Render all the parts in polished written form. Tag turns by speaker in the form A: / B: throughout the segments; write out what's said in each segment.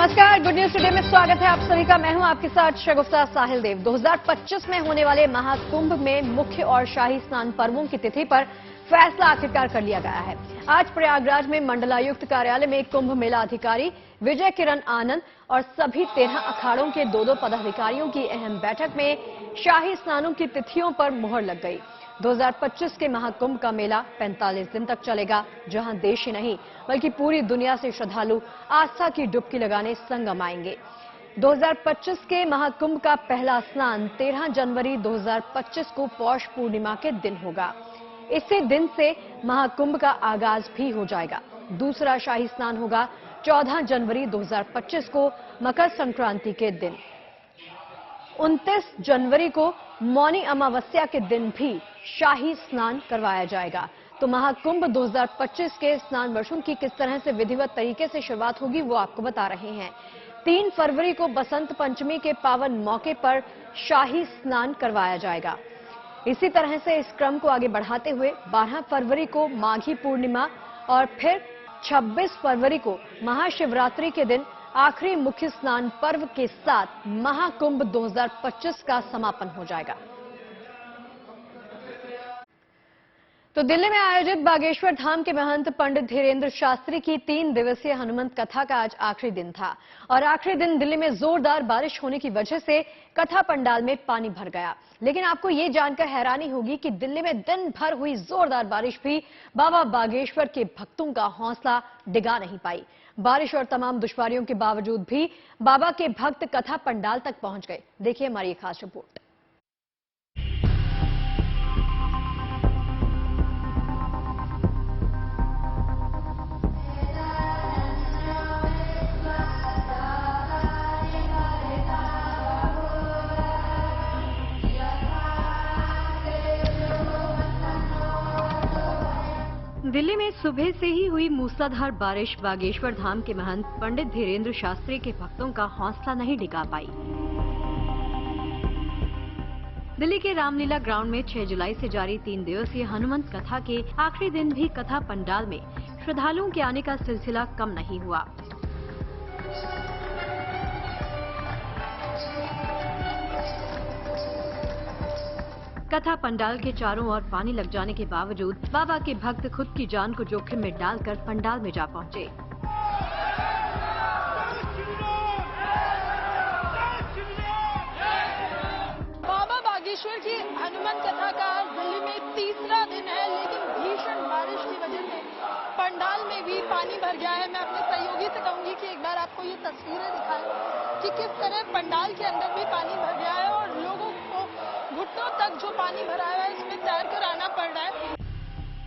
A: नमस्कार, good news today में स्वागत है आप सभी का। मैं हूं आपके साथ शगुफ्ता साहिल देव। 2025 में होने वाले महाकुंभ में मुख्य और शाही स्नान पर्वों की तिथि पर फैसला आखिरकार कर लिया गया है। आज प्रयागराज में मंडलायुक्त कार्यालय में कुंभ मेला अधिकारी विजय किरण आनंद और सभी 13 अखाड़ों के 2-2 पदाधिकारियों की अहम बैठक में शाही स्नानों की तिथियों पर मुहर लग गई। 2025 के महाकुंभ का मेला 45 दिन तक चलेगा, जहां देश ही नहीं बल्कि पूरी दुनिया से श्रद्धालु आस्था की डुबकी लगाने संगम आएंगे। 2025 के महाकुंभ का पहला स्नान 13 जनवरी 2025 को पौष पूर्णिमा के दिन होगा। इसी दिन से महाकुंभ का आगाज भी हो जाएगा। दूसरा शाही स्नान होगा 14 जनवरी 2025 को मकर संक्रांति के दिन। 29 जनवरी को मौनी अमावस्या के दिन भी शाही स्नान करवाया जाएगा। तो महाकुंभ 2025 के स्नान वर्षों की किस तरह से विधिवत तरीके से शुरुआत होगी वो आपको बता रहे हैं। 3 फरवरी को बसंत पंचमी के पावन मौके पर शाही स्नान करवाया जाएगा। इसी तरह से इस क्रम को आगे बढ़ाते हुए 12 फरवरी को माघी पूर्णिमा और फिर 26 फरवरी को महाशिवरात्रि के दिन आखिरी मुख्य स्नान पर्व के साथ महाकुंभ 2025 का समापन हो जाएगा। तो दिल्ली में आयोजित बागेश्वर धाम के महंत पंडित धीरेन्द्र शास्त्री की 3 दिवसीय हनुमंत कथा का आज आखिरी दिन था और आखिरी दिन दिल्ली में जोरदार बारिश होने की वजह से कथा पंडाल में पानी भर गया। लेकिन आपको ये जानकर हैरानी होगी कि दिल्ली में दिन भर हुई जोरदार बारिश भी बाबा बागेश्वर के भक्तों का हौसला डिगा नहीं पाई। बारिश और तमाम दुश्वारियों के बावजूद भी बाबा के भक्त कथा पंडाल तक पहुंच गए। देखिए हमारी ये खास रिपोर्ट। दिल्ली में सुबह से ही हुई मूसलाधार बारिश बागेश्वर धाम के महंत पंडित धीरेन्द्र शास्त्री के भक्तों का हौसला नहीं डिगा पाई। दिल्ली के रामलीला ग्राउंड में 6 जुलाई से जारी 3 दिवसीय हनुमंत कथा के आखिरी दिन भी कथा पंडाल में श्रद्धालुओं के आने का सिलसिला कम नहीं हुआ। कथा पंडाल के चारों ओर पानी लग जाने के बावजूद बाबा के भक्त खुद की जान को जोखिम में डालकर पंडाल में जा पहुंचे।
B: बाबा बागेश्वर की हनुमान कथा का दिल्ली में तीसरा दिन है, लेकिन भीषण बारिश की वजह से पंडाल में भी पानी भर गया है। मैं अपने सहयोगी से कहूंगी कि एक बार आपको ये तस्वीरें दिखाएं कि किस तरह पंडाल के अंदर भी पानी भर गया है और लोगों को घुटनों तक जो पानी भरा है इसमें तैर कर आना पड़ रहा है।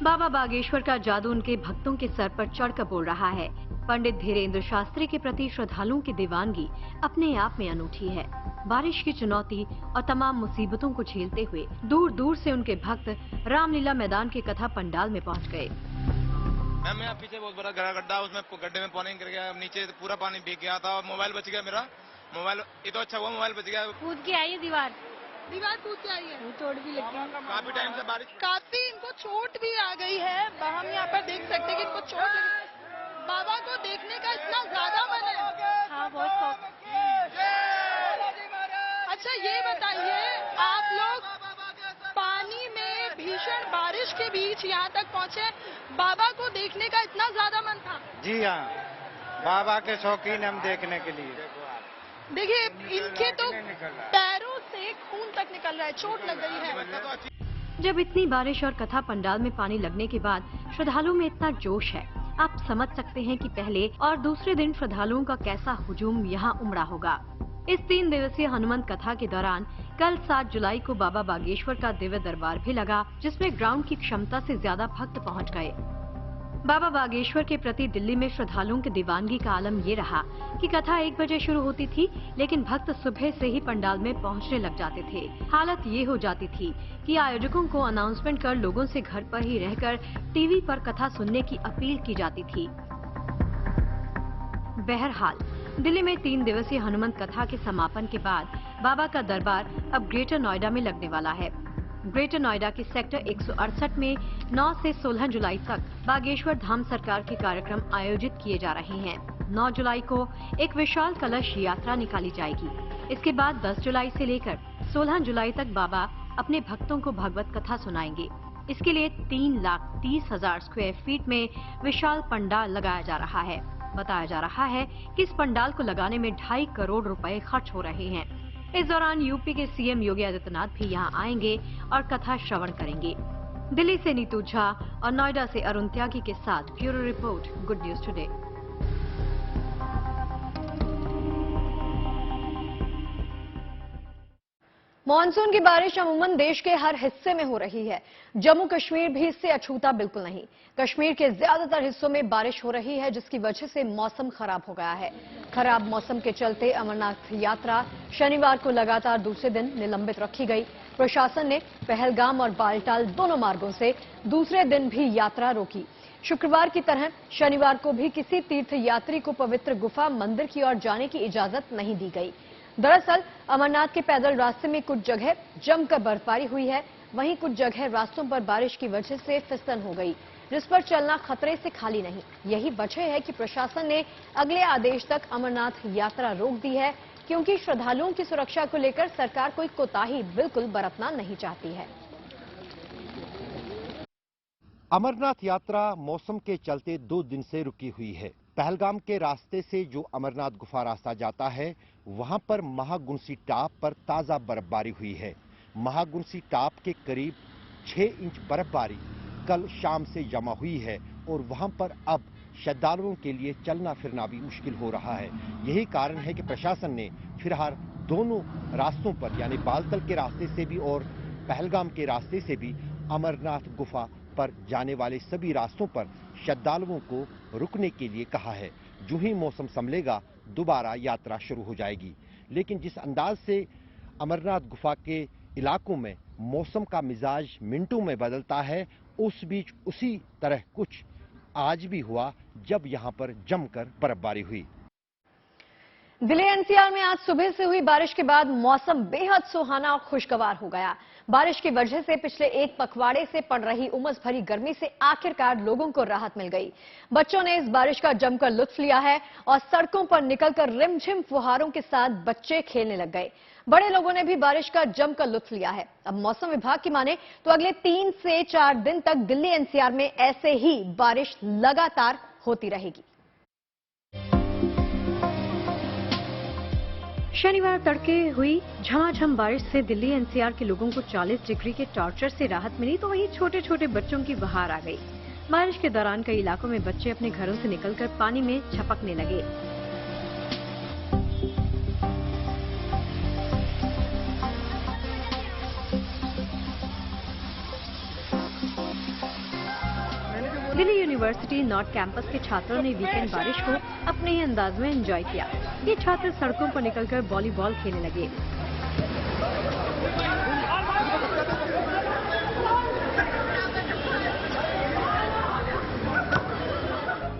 A: बाबा बागेश्वर का जादू उनके भक्तों के सर पर चढ़कर बोल रहा है। पंडित धीरेन्द्र शास्त्री के प्रति श्रद्धालुओं की दीवानगी अपने आप में अनूठी है। बारिश की चुनौती और तमाम मुसीबतों को झेलते हुए दूर दूर से उनके भक्त रामलीला मैदान के कथा पंडाल में पहुंच गए।
C: मैम यहाँ पीछे बहुत बड़ा गड्ढा, उसमें गड्ढे में पानी गिर गया, नीचे पूरा पानी भीग गया था और मोबाइल बच गया मेरा। मोबाइल ये तो अच्छा हुआ, मोबाइल बच गया।
B: कूद के आई है दीवार कूद के आई है, चोट भी लगी है।
C: काफी टाइम से बारिश,
B: काफी इनको चोट भी आ गई है। हम यहाँ पर देख सकते हैं कि इनको चोट लगी। बाबा को देखने का इतना ज्यादा मन है। हाँ, बहुत शौक। अच्छा ये बताइए, आप लोग पानी में भीषण बारिश के बीच यहाँ तक पहुँचे, बाबा को देखने का इतना ज्यादा मन था?
D: जी हाँ, बाबा के शौकीन हम देखने के लिए।
B: देखिए इनके तो पैरों से खून तक निकल रहा है, चोट लग गई है।
A: जब इतनी बारिश और कथा पंडाल में पानी लगने के बाद श्रद्धालुओं में इतना जोश है, आप समझ सकते हैं कि पहले और दूसरे दिन श्रद्धालुओं का कैसा हुजूम यहाँ उमड़ा होगा। इस 3 दिवसीय हनुमंत कथा के दौरान कल 7 जुलाई को बाबा बागेश्वर का दिव्य दरबार भी लगा, जिसमें ग्राउंड की क्षमता से ज्यादा भक्त पहुँच गए। बाबा बागेश्वर के प्रति दिल्ली में श्रद्धालुओं की दीवानगी का आलम ये रहा कि कथा 1 बजे शुरू होती थी, लेकिन भक्त सुबह से ही पंडाल में पहुंचने लग जाते थे। हालत ये हो जाती थी कि आयोजकों को अनाउंसमेंट कर लोगों से घर पर ही रहकर टीवी पर कथा सुनने की अपील की जाती थी। बहरहाल दिल्ली में 3 दिवसीय हनुमंत कथा के समापन के बाद बाबा का दरबार अब ग्रेटर नोएडा में लगने वाला है। ग्रेटर नोएडा के सेक्टर 168 में 9 से 16 जुलाई तक बागेश्वर धाम सरकार के कार्यक्रम आयोजित किए जा रहे हैं। 9 जुलाई को एक विशाल कलश यात्रा निकाली जाएगी। इसके बाद 10 जुलाई से लेकर 16 जुलाई तक बाबा अपने भक्तों को भगवत कथा सुनाएंगे। इसके लिए 3,30,000 स्क्वायर फीट में विशाल पंडाल लगाया जा रहा है। बताया जा रहा है कि इस पंडाल को लगाने में 2.5 करोड़ रुपए खर्च हो रहे हैं। इस दौरान यूपी के सीएम योगी आदित्यनाथ भी यहां आएंगे और कथा श्रवण करेंगे। दिल्ली से नीतू झा और नोएडा से अरुण त्यागी के साथ bureau report, good news today. Monsoon की बारिश अमूमन देश के हर हिस्से में हो रही है। जम्मू कश्मीर भी इससे अछूता बिल्कुल नहीं। कश्मीर के ज्यादातर हिस्सों में बारिश हो रही है, जिसकी वजह से मौसम खराब हो गया है। खराब मौसम के चलते अमरनाथ यात्रा शनिवार को लगातार दूसरे दिन निलंबित रखी गई। प्रशासन ने पहलगाम और बालटाल दोनों मार्गों से दूसरे दिन भी यात्रा रोकी। शुक्रवार की तरह शनिवार को भी किसी तीर्थ यात्री को पवित्र गुफा मंदिर की ओर जाने की इजाजत नहीं दी गई। दरअसल अमरनाथ के पैदल रास्ते में कुछ जगह जमकर बर्फबारी हुई है, वहीं कुछ जगह रास्तों पर बारिश की वजह से फिसलन हो गई, जिस पर चलना खतरे से खाली नहीं। यही वजह है कि प्रशासन ने अगले आदेश तक अमरनाथ यात्रा रोक दी है, क्योंकि श्रद्धालुओं की सुरक्षा को लेकर सरकार कोई कोताही बिल्कुल बरतना नहीं चाहती है।
E: अमरनाथ यात्रा मौसम के चलते 2 दिन से रुकी हुई है। पहलगाम के रास्ते से जो अमरनाथ गुफा रास्ता जाता है, वहां पर महागुंसी टाप पर ताजा बर्फबारी हुई है। महागुंसी टाप के करीब 6 इंच बर्फबारी कल शाम से जमा हुई है और वहां पर अब श्रद्धालुओं के लिए चलना फिरना भी मुश्किल हो रहा है। यही कारण है कि प्रशासन ने फिलहाल दोनों रास्तों पर यानी बालतल के रास्ते से भी और पहलगाम के रास्ते से भी अमरनाथ गुफा पर जाने वाले सभी रास्तों पर श्रद्धालुओं को रुकने के लिए कहा है। जो ही मौसम संभलेगा दोबारा यात्रा शुरू हो जाएगी। लेकिन जिस अंदाज से अमरनाथ गुफा के इलाकों में मौसम का मिजाज मिनटों में बदलता है, उस बीच उसी तरह कुछ आज भी हुआ जब यहां पर जमकर बर्फबारी हुई।
A: दिल्ली एनसीआर में आज सुबह से हुई बारिश के बाद मौसम बेहद सुहाना और खुशगवार हो गया। बारिश की वजह से पिछले एक पखवाड़े से पड़ रही उमस भरी गर्मी से आखिरकार लोगों को राहत मिल गई। बच्चों ने इस बारिश का जमकर लुत्फ लिया है और सड़कों पर निकलकर रिमझिम फुहारों के साथ बच्चे खेलने लग गए। बड़े लोगों ने भी बारिश का जमकर लुत्फ लिया है। अब मौसम विभाग की माने तो अगले 3 से 4 दिन तक दिल्ली एनसीआर में ऐसे ही बारिश लगातार होती रहेगी। शनिवार तड़के हुई झमाझम बारिश से दिल्ली एनसीआर के लोगों को 40 डिग्री के टॉर्चर से राहत मिली, तो वहीं छोटे छोटे बच्चों की बहार आ गई। बारिश के दौरान कई इलाकों में बच्चे अपने घरों से निकलकर पानी में छपकने लगे। दिल्ली यूनिवर्सिटी नॉर्थ कैंपस के छात्रों ने वीकेंड बारिश को अपने ही अंदाज में एंजॉय किया। ये छात्र सड़कों पर निकलकर वॉलीबॉल खेलने लगे।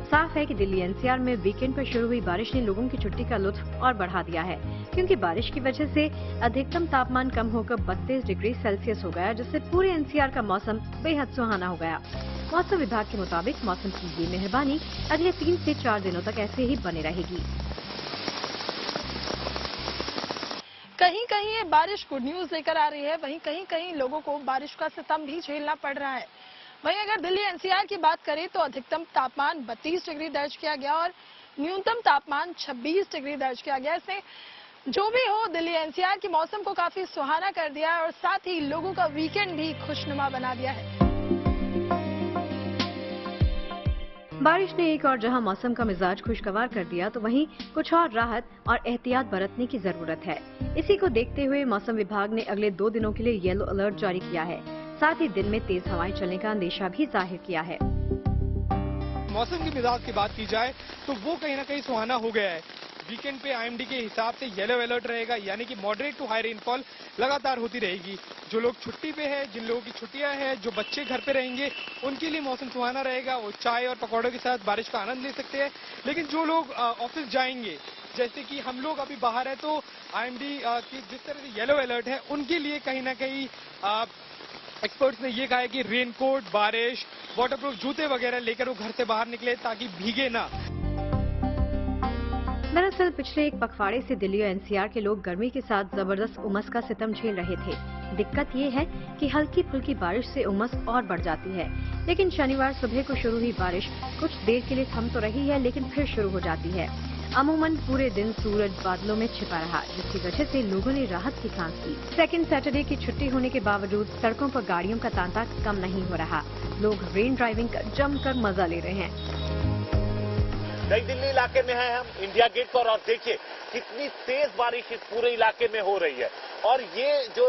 A: साफ है कि दिल्ली एनसीआर में वीकेंड पर शुरू हुई बारिश ने लोगों की छुट्टी का लुत्फ और बढ़ा दिया है, क्योंकि बारिश की वजह से अधिकतम तापमान कम होकर 32 डिग्री सेल्सियस हो गया, जिससे पूरे एनसीआर का मौसम बेहद सुहाना हो गया। मौसम विभाग के मुताबिक मौसम की ये मेहरबानी अगले 3 से 4 दिनों तक ऐसे ही बनी रहेगी।
B: कहीं कहीं ये बारिश गुड न्यूज लेकर आ रही है, वहीं कहीं कहीं लोगों को बारिश का सितम भी झेलना पड़ रहा है। वहीं अगर दिल्ली एनसीआर की बात करें तो अधिकतम तापमान 32 डिग्री दर्ज किया गया और न्यूनतम तापमान 26 डिग्री दर्ज किया गया। इसने जो भी हो दिल्ली एनसीआर के मौसम को काफी सुहाना कर दिया है और साथ ही लोगों का वीकेंड भी खुशनुमा बना दिया है।
A: बारिश ने एक और जहां मौसम का मिजाज खुशगवार कर दिया, तो वहीं कुछ और राहत और एहतियात बरतने की जरूरत है। इसी को देखते हुए मौसम विभाग ने अगले 2 दिनों के लिए येलो अलर्ट जारी किया है। साथ ही दिन में तेज हवाएं चलने का अंदेशा भी जाहिर किया है।
F: मौसम की मिजाज की बात की जाए तो वो कहीं ना कहीं सुहाना हो गया है। वीकेंड पे आईएमडी के हिसाब से येलो अलर्ट रहेगा, यानी कि मॉडरेट टू हाई रेनफॉल लगातार होती रहेगी। जो लोग छुट्टी पे हैं, जिन लोगों की छुट्टियां हैं, जो बच्चे घर पे रहेंगे, उनके लिए मौसम सुहाना रहेगा। वो चाय और पकौड़ों के साथ बारिश का आनंद ले सकते हैं। लेकिन जो लोग ऑफिस जाएंगे, जैसे कि हम लोग अभी बाहर हैं, तो आईएमडी की जिस तरह से येलो अलर्ट है, उनके लिए कहीं ना कहीं एक्सपर्ट्स ने ये कहा है कि रेनकोट, बारिश, वाटरप्रूफ जूते वगैरह लेकर वो घर से बाहर निकले ताकि भीगे ना।
A: दरअसल पिछले एक पखवाड़े से दिल्ली और एनसीआर के लोग गर्मी के साथ जबरदस्त उमस का सितम झेल रहे थे। दिक्कत ये है कि हल्की फुल्की बारिश से उमस और बढ़ जाती है। लेकिन शनिवार सुबह को शुरू हुई बारिश कुछ देर के लिए थम तो रही है, लेकिन फिर शुरू हो जाती है। अमूमन पूरे दिन सूरज बादलों में छिपा रहा, जिसकी वजह से लोगों ने राहत की सांस ली। सेकंड सैटरडे की छुट्टी होने के बावजूद सड़कों पर गाड़ियों का तांता कम नहीं हो रहा। लोग रेन ड्राइविंग का जमकर मजा ले रहे हैं।
G: नई दिल्ली इलाके में है हम, इंडिया गेट पर, और देखिए कितनी तेज बारिश इस पूरे इलाके में हो रही है। और ये जो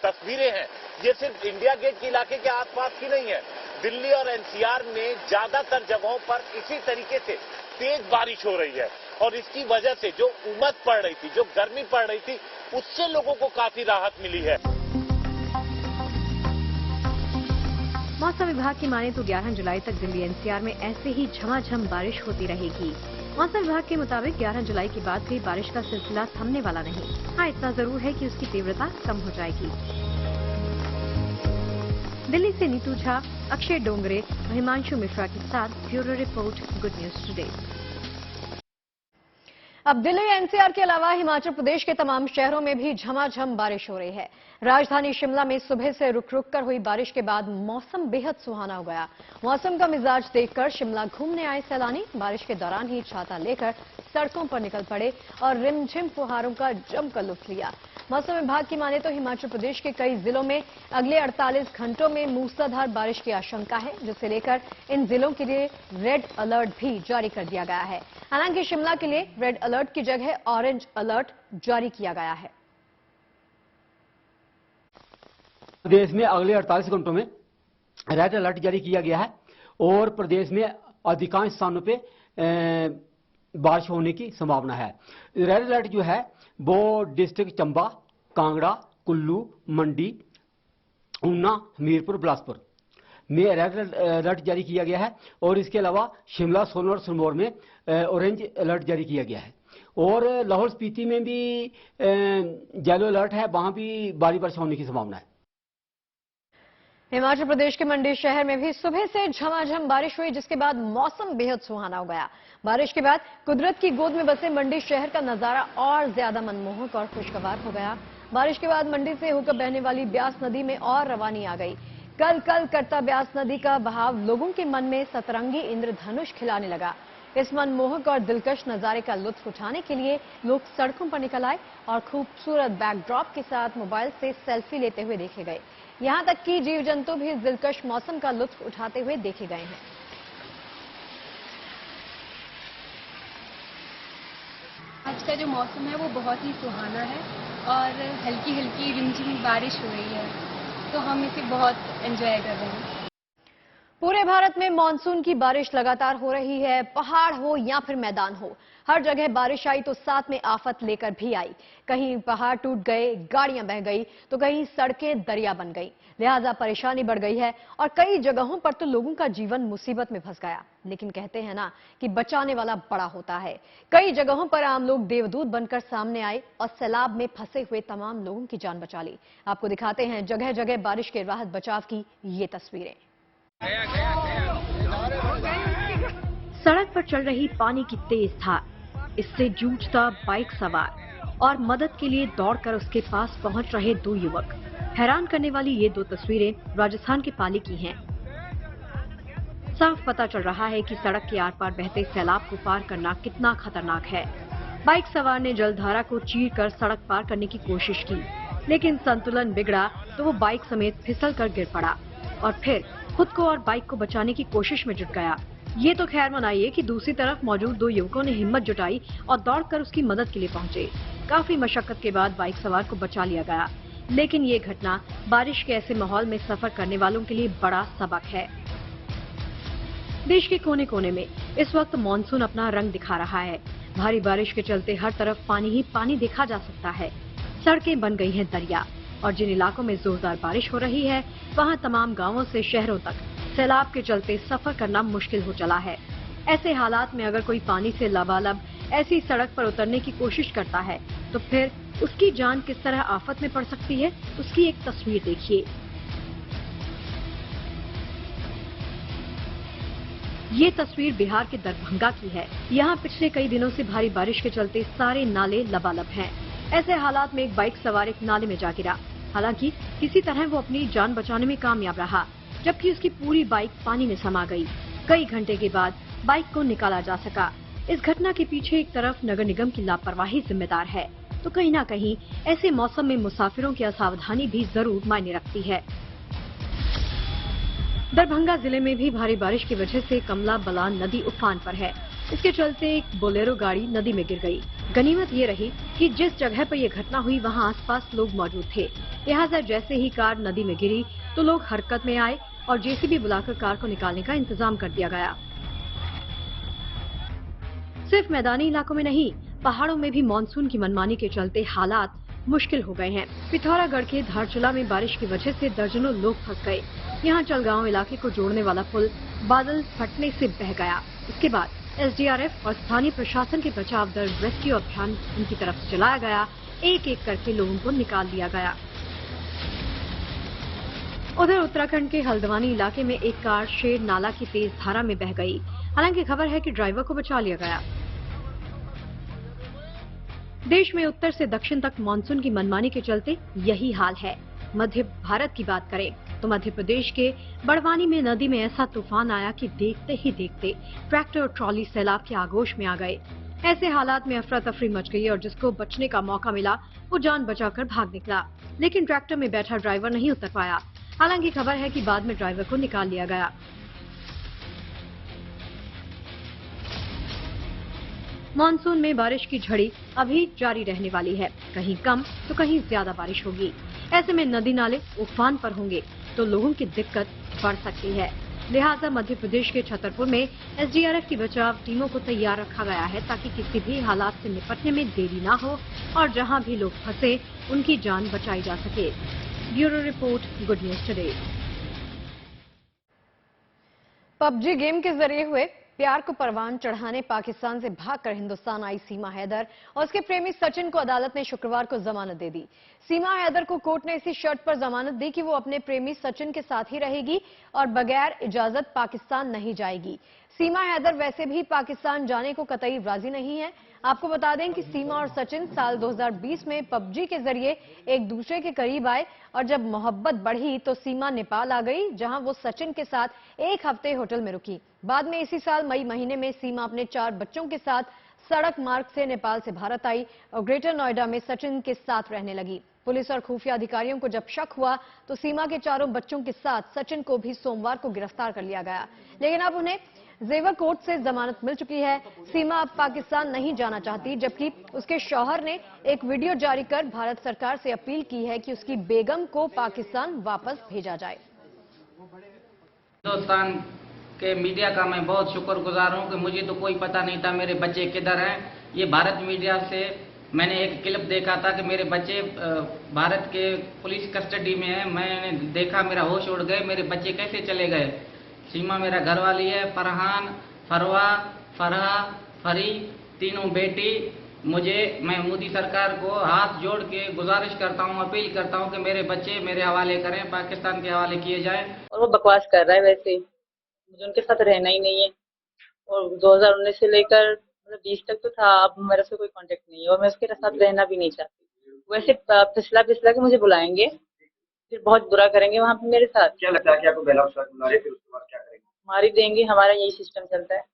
G: तस्वीरें हैं ये सिर्फ इंडिया गेट के इलाके के आसपास की नहीं है। दिल्ली और एनसीआर में ज्यादातर जगहों पर इसी तरीके से तेज बारिश हो रही है और इसकी वजह से जो उमस पड़ रही थी, जो गर्मी पड़ रही थी, उससे लोगों को काफी राहत मिली है।
A: मौसम विभाग की माने तो 11 जुलाई तक दिल्ली एनसीआर में ऐसे ही झमाझम बारिश होती रहेगी। मौसम विभाग के मुताबिक 11 जुलाई के बाद भी बारिश का सिलसिला थमने वाला नहीं। हाँ, इतना जरूर है कि उसकी तीव्रता कम हो जाएगी। दिल्ली से नीतू झा, अक्षय डोंगरे, हिमांशु मिश्रा के साथ bureau report, good news today. अब दिल्ली एनसीआर के अलावा हिमाचल प्रदेश के तमाम शहरों में भी झमाझम बारिश हो रही है। राजधानी शिमला में सुबह से रुक रुक कर हुई बारिश के बाद मौसम बेहद सुहाना हो गया। मौसम का मिजाज देखकर शिमला घूमने आए सैलानी बारिश के दौरान ही छाता लेकर सड़कों पर निकल पड़े और रिमझिम फुहारों का जमकर लुत्फ लिया। मौसम विभाग की माने तो हिमाचल प्रदेश के कई जिलों में अगले 48 घंटों में मूसलाधार बारिश की आशंका है, जिसे लेकर इन जिलों के लिए रेड अलर्ट भी जारी कर दिया गया है। हालांकि शिमला के लिए रेड अलर्ट की जगह ऑरेंज अलर्ट जारी किया गया है।
H: प्रदेश में अगले 48 घंटों में रेड अलर्ट जारी किया गया है और प्रदेश में अधिकांश स्थानों पे बारिश होने की संभावना है। रेड अलर्ट जो है वो डिस्ट्रिक्ट चंबा, कांगड़ा, कुल्लू, मंडी, ऊना, हमीरपुर, बिलासपुर में रेड अलर्ट जारी किया गया है और इसके अलावा शिमला, सोलन और सिरमौर में ऑरेंज अलर्ट जारी किया गया है। और लाहौल स्पीति में भी येलो अलर्ट है, वहां भी भारी वर्षा होने की संभावना है।
A: हिमाचल प्रदेश के मंडी शहर में भी सुबह से झमाझम बारिश हुई, जिसके बाद मौसम बेहद सुहाना हो गया। बारिश के बाद कुदरत की गोद में बसे मंडी शहर का नजारा और ज्यादा मनमोहक और खुशगवार हो गया। बारिश के बाद मंडी से होकर बहने वाली ब्यास नदी में और रवानी आ गई। कल कल करता ब्यास नदी का बहाव लोगों के मन में सतरंगी इंद्रधनुष खिलाने लगा। इस मनमोहक और दिलकश नजारे का लुत्फ उठाने के लिए लोग सड़कों पर निकल आए और खूबसूरत बैकड्रॉप के साथ मोबाइल से सेल्फी लेते हुए देखे गए। यहां तक कि जीव जंतु भी इस दिलकश मौसम का लुत्फ उठाते हुए देखे गए हैं।
I: आज का जो मौसम है वो बहुत ही सुहाना है और हल्की हल्की रिमझिम बारिश हो रही है, तो हम इसे बहुत एंजॉय कर रहे हैं।
A: पूरे भारत में मानसून की बारिश लगातार हो रही है। पहाड़ हो या फिर मैदान हो, हर जगह बारिश आई तो साथ में आफत लेकर भी आई। कहीं पहाड़ टूट गए, गाड़ियां बह गई, तो कहीं सड़कें दरिया बन गई। लिहाजा परेशानी बढ़ गई है और कई जगहों पर तो लोगों का जीवन मुसीबत में फंस गया। लेकिन कहते हैं ना कि बचाने वाला बड़ा होता है। कई जगहों पर आम लोग देवदूत बनकर सामने आए और सैलाब में फंसे हुए तमाम लोगों की जान बचा ली। आपको दिखाते हैं जगह जगह बारिश के राहत बचाव की ये तस्वीरें। सड़क पर चल रही पानी की तेज धार, इससे जूझता बाइक सवार और मदद के लिए दौड़कर उसके पास पहुंच रहे दो युवक। हैरान करने वाली ये दो तस्वीरें राजस्थान के पाली की हैं। साफ पता चल रहा है कि सड़क के आर पार बहते सैलाब को पार करना कितना खतरनाक है। बाइक सवार ने जलधारा को चीरकर सड़क पार करने की कोशिश की, लेकिन संतुलन बिगड़ा तो वो बाइक समेत फिसल कर गिर पड़ा और फिर खुद को और बाइक को बचाने की कोशिश में जुट गया। ये तो खैर मनाइए कि दूसरी तरफ मौजूद दो युवकों ने हिम्मत जुटाई और दौड़कर उसकी मदद के लिए पहुंचे। काफी मशक्कत के बाद बाइक सवार को बचा लिया गया, लेकिन ये घटना बारिश के ऐसे माहौल में सफर करने वालों के लिए बड़ा सबक है। देश के कोने कोने में इस वक्त मानसून अपना रंग दिखा रहा है। भारी बारिश के चलते हर तरफ पानी ही पानी देखा जा सकता है। सड़कें बन गई हैं दरिया और जिन इलाकों में जोरदार बारिश हो रही है वहां तमाम गांवों से शहरों तक सैलाब के चलते सफर करना मुश्किल हो चला है। ऐसे हालात में अगर कोई पानी से लबालब ऐसी सड़क पर उतरने की कोशिश करता है तो फिर उसकी जान किस तरह आफत में पड़ सकती है, उसकी एक तस्वीर देखिए। ये तस्वीर बिहार के दरभंगा की है। यहाँ पिछले कई दिनों से भारी बारिश के चलते सारे नाले लबालब हैं। ऐसे हालात में एक बाइक सवार एक नाले में जा गिरा। हालांकि किसी तरह वो अपनी जान बचाने में कामयाब रहा, जबकि उसकी पूरी बाइक पानी में समा गई। कई घंटे के बाद बाइक को निकाला जा सका। इस घटना के पीछे एक तरफ नगर निगम की लापरवाही जिम्मेदार है, तो कहीं न कहीं ऐसे मौसम में मुसाफिरों की असावधानी भी जरूर मायने रखती है। दरभंगा जिले में भी भारी बारिश की वजह से कमला बलान नदी उफान पर है। इसके चलते एक बोलेरो गाड़ी नदी में गिर गई। गनीमत ये रही कि जिस जगह पर यह घटना हुई वहां आसपास लोग मौजूद थे। लिहाजा जैसे ही कार नदी में गिरी तो लोग हरकत में आए और जेसीबी बुलाकर कार को निकालने का इंतजाम कर दिया गया। सिर्फ मैदानी इलाकों में नहीं, पहाड़ों में भी मानसून की मनमानी के चलते हालात मुश्किल हो गए हैं। पिथौरागढ़ के धारचूला में बारिश की वजह से दर्जनों लोग फंस गए। यहाँ चलगांव इलाके को जोड़ने वाला पुल बादल फटने से बह गया। इसके बाद एसडीआरएफ और स्थानीय प्रशासन के बचाव दल रेस्क्यू अभियान उनकी तरफ से चलाया गया। एक एक करके लोगों को निकाल लिया गया। उधर उत्तराखंड के हल्द्वानी इलाके में एक कार शेर नाला की तेज धारा में बह गई। हालांकि खबर है कि ड्राइवर को बचा लिया गया। देश में उत्तर से दक्षिण तक मानसून की मनमानी के चलते यही हाल है। मध्य भारत की बात करें तो मध्य प्रदेश के बड़वानी में नदी में ऐसा तूफान आया कि देखते ही देखते ट्रैक्टर और ट्रॉली सैलाब के आगोश में आ गए। ऐसे हालात में अफरा तफरी मच गई और जिसको बचने का मौका मिला वो जान बचाकर भाग निकला, लेकिन ट्रैक्टर में बैठा ड्राइवर नहीं उतर पाया। हालांकि खबर है कि बाद में ड्राइवर को निकाल लिया गया। मानसून में बारिश की झड़ी अभी जारी रहने वाली है। कहीं कम तो कहीं ज्यादा बारिश होगी। ऐसे में नदी नाले उफान पर होंगे तो लोगों की दिक्कत बढ़ सकती है। लिहाजा मध्य प्रदेश के छतरपुर में एसडीआरएफ की बचाव टीमों को तैयार रखा गया है ताकि किसी भी हालात से निपटने में देरी ना हो और जहां भी लोग फंसे उनकी जान बचाई जा सके। Bureau report, good news today. PUBG game के जरिए हुए प्यार को परवान चढ़ाने पाकिस्तान से भागकर हिंदुस्तान आई सीमा हैदर और उसके प्रेमी सचिन को अदालत ने शुक्रवार को जमानत दे दी। सीमा हैदर को कोर्ट ने इसी शर्त पर जमानत दी कि वो अपने प्रेमी सचिन के साथ ही रहेगी और बगैर इजाजत पाकिस्तान नहीं जाएगी। सीमा हैदर वैसे भी पाकिस्तान जाने को कतई राजी नहीं है। आपको बता दें कि सीमा और सचिन साल 2020 में पबजी के जरिए एक दूसरे के करीब आए और जब मोहब्बत बढ़ी तो सीमा नेपाल आ गई, जहां वो सचिन के साथ एक हफ्ते होटल में रुकी। बाद में इसी साल मई महीने में सीमा अपने 4 बच्चों के साथ सड़क मार्ग से नेपाल से भारत आई और ग्रेटर नोएडा में सचिन के साथ रहने लगी। पुलिस और खुफिया अधिकारियों को जब शक हुआ तो सीमा के 4 बच्चों के साथ सचिन को भी सोमवार को गिरफ्तार कर लिया गया, लेकिन अब उन्हें जेवर कोर्ट से जमानत मिल चुकी है। सीमा अब पाकिस्तान नहीं जाना चाहती, जबकि उसके शौहर ने एक वीडियो जारी कर भारत सरकार से अपील की है कि उसकी बेगम को पाकिस्तान वापस भेजा जाए।
J: हिंदुस्तान के मीडिया का मैं बहुत शुक्रगुजार हूं कि मुझे तो कोई पता नहीं था मेरे बच्चे किधर हैं। ये भारत मीडिया से मैंने एक क्लिप देखा था कि मेरे बच्चे भारत के पुलिस कस्टडी में हैं। मैंने देखा, मेरा होश उड़ गए, मेरे बच्चे कैसे चले गए। सीमा मेरा घरवाली है, फरहान, फरवा, फरहा, फरी, तीनों बेटी। मैं मोदी सरकार को हाथ जोड़ के गुजारिश करता हूं, अपील करता हूं कि मेरे बच्चे मेरे हवाले करें, पाकिस्तान के हवाले किए जाएं।
K: और वो बकवास कर रहा है, वैसे मुझे उनके साथ रहना ही नहीं है। और 2019 से लेकर 20 तक तो था, अब मेरे से कोई कांटेक्ट नहीं है और मैं उसके साथ रहना भी नहीं चाहती। वैसे फिसला के मुझे बुलाएंगे, फिर बहुत बुरा करेंगे वहाँ पे मेरे साथ।
L: क्या लगता है कि आपको बेला बुला रहे, फिर उसके बाद क्या करेंगे?
K: मार ही देंगे, हमारा यही सिस्टम चलता है।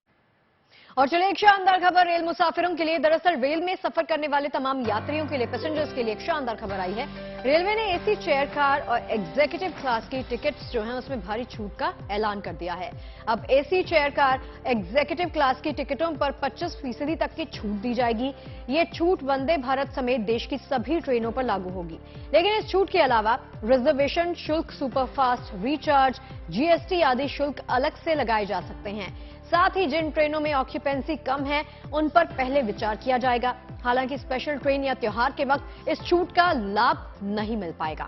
A: और चलिए एक शानदार खबर रेल मुसाफिरों के लिए। दरअसल रेल में सफर करने वाले तमाम यात्रियों के लिए, पैसेंजर्स के लिए एक शानदार खबर आई है। रेलवे ने एसी चेयर कार और एग्जीक्यूटिव क्लास की टिकट्स जो हैं उसमें भारी छूट का ऐलान कर दिया है। अब AC chair car executive class की टिकटों पर 25% तक की छूट दी जाएगी। ये छूट वंदे भारत समेत देश की सभी ट्रेनों पर लागू होगी, लेकिन इस छूट के अलावा रिजर्वेशन शुल्क, सुपरफास्ट, रिचार्ज, जीएसटी आदि शुल्क अलग से लगाए जा सकते हैं। साथ ही जिन ट्रेनों में ऑक्यूपेंसी कम है उन पर पहले विचार किया जाएगा। हालांकि स्पेशल ट्रेन या त्योहार के वक्त इस छूट का लाभ नहीं मिल पाएगा।